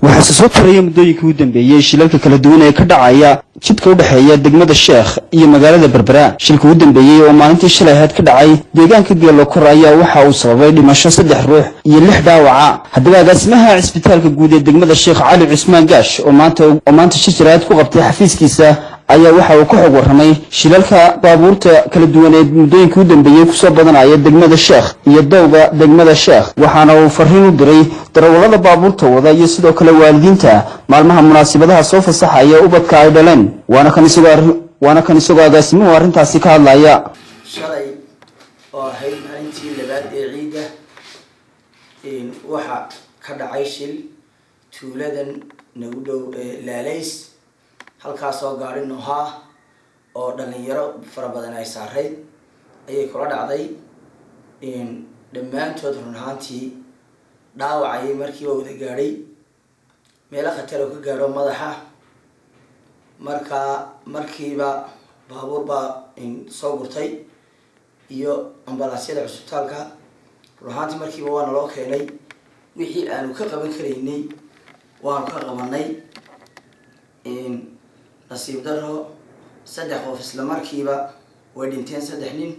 waxaa soo taraya muddooyinkii ugu dambeeyay shilalka kala duwan ee ka dhacaya jidka u dhaxeeya degmada Sheekh iyo magaalada Berbera. Shilku ugu dambeeyay oo maalintii shalay ahayd ka dhacay deegaanka Geelo Kor ayaa waxa uu sababay dhimasho 3 ruux iyo 6 dhaawac. Haddaba agaasimaha isbitaalka guud ee degmada Sheekh Cali Cusmaan Gaash oo maanta shirjiraad ku qabtay xafiiskiisa ayaa waxa uu ka xog waramay shilalka baabuurta kala duwan ee muddooyinkii ugu dambeeyay ku soo badanaya degmada Sheekh iyo dowga degmada Sheekh. waxaana uu fariin u diray darawalada baabuurta wada iyo sidoo kale waalidiinta maalmaha munaasabadaha soo fasaxaya ubadka ay dhaleen. waana kan isagoo agaasimuhu arrintaasi ka hadlaya. shalay oo ahayd maalintii labaad ee ciida waxa ka dhacay shil tuuladan nagu dhow Laalays halkaas oo gaari nooha oo dhalinyaro fara badan ay saaray ayay kula dhacday dhammaantood run ahaantii dhaawacay markii uu wada gaaray meel khatar oo ka gaaro madaxa markiiba baabuur baa soo gurtay iyo ambalaasyada cusbitaalka run ahaantii markiiba waana loo keenay wixii aanu ka qaban karaynay waanu ka qabanay nasiib daro 3 qof isla markiiba way dhinteen 3 nin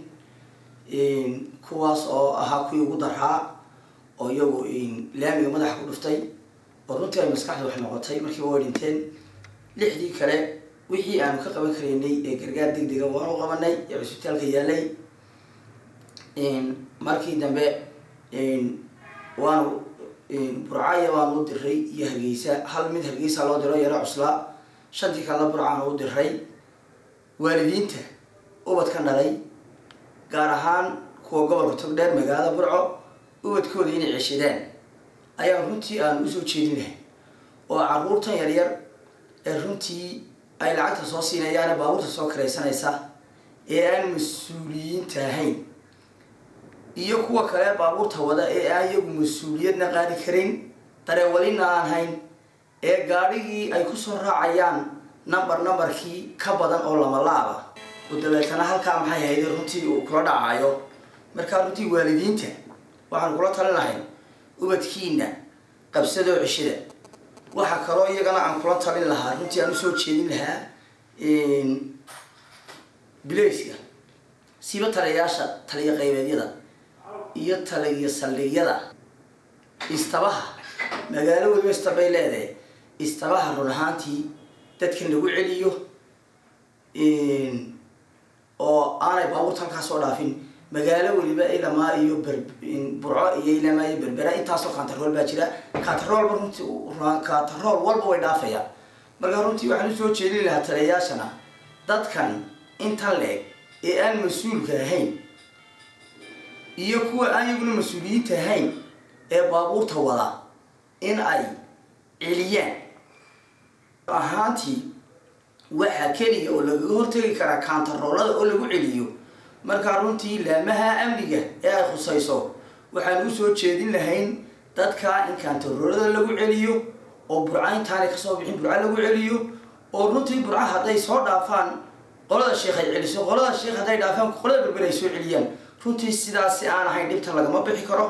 kuwaas oo ahaa kuwii ugu daraa oo iyagu laamiga madaxa ku dhuftay oo runtii ay maskaxda wax noqotay markiiba way dhinteen 6dii kale wixii aanu ka qaban karaynay ee gargaar degdeg ah waanu qabanay ee cusbitaalka yaalay markii dambe waanu burcaya waanu diray iyo Hargeysa hal mid Hargeysa loo diro yara cusla shantii kala burcaan u diray waalidiinta ubadka dhalay gaar ahaan kuwa gobolka Togdheer magaalada Burco ubadkooda inay ceshadaan ayaa runtii aan u soo jeedinahay oo caruurtan yar yar ee runtii ay lacagta soo siinayaan baabuurta soo kareysanaysa ee aan mas'uuliyiinta ahayn iyo kuwa kale baabuurta wada ee ay iyagu mas'uuliyadna qaadi karin dareewalina aan hayn ee gaadhigii ay ku soo raacayaan numberkii ka badan oo lama laaba oo dabeetana halka maxay ahayd runtii uu kula dhacayo marka runtii waalidiinta waxaan kula talinahay ubadkiina qabsado cishida waxa kale oo iyagana aan kula talin lahaa runtii aan u soo jeedin lahaa bilayska siba taliyaasha taliya qaybeedyada iyo taliya saldhigyada istabaha magaalo waliba istabay leedahay istabaha run ahaantii dadka lagu celiyo oo aanay baabuurta halkaas soo dhaafin magaalo waliba ilaa iyo Burco iyo ilaa Berbera intaas oo kantarool baa jira kantarool walba way dhaafayaan marka runtii waxaan soo jeedin lahaa taliyaashana dadkan inta leeg ee aan mas'uulka ahayn iyo kuwa aan iyaguna mas'uuliyiinta ahayn ee baabuurta wada in ay celiyaan ahaantii waxa kaliya oo laga hortagi kara kantaroolada oo lagu celiyo marka runtii laamaha amniga ee ay khusayso waxaan u soo jeedin lahayn dadka in kantaroolada lagu celiyo oo burcayntaana ka soo bixin burca lagu celiyo oo runtii burca haday soo dhaafaan qolada sheekh ay celiso qolada sheekh haday dhaafaan qolada Berbera ay soo celiyaan runtii sidaas aan ahayn dhibta laga ma bixi karo.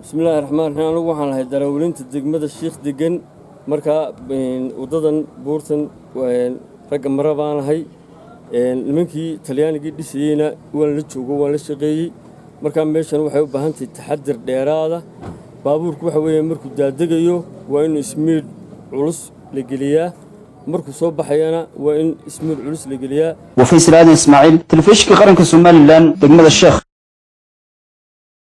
bismillaahir rahmaanir rahiim anigu waxaan lahay darawaliinta degmada Sheekh degan marka wadadan buurtan rag marabaan ahay nimankii Talyaanigii dhisayna waan la joogo waan la shaqeeyay marka meeshan waxay u baahan tahay taxaddar dheeraad ah baabuurku waxa weeye markuu daadagayo waa in ismiid culus la geliyaa markuu soo baxayana waa in ismiid culus la geliyaa. وفيصل آدم إسماعيل تلفزيون قرن كسومالي لان دقمة الشيخ.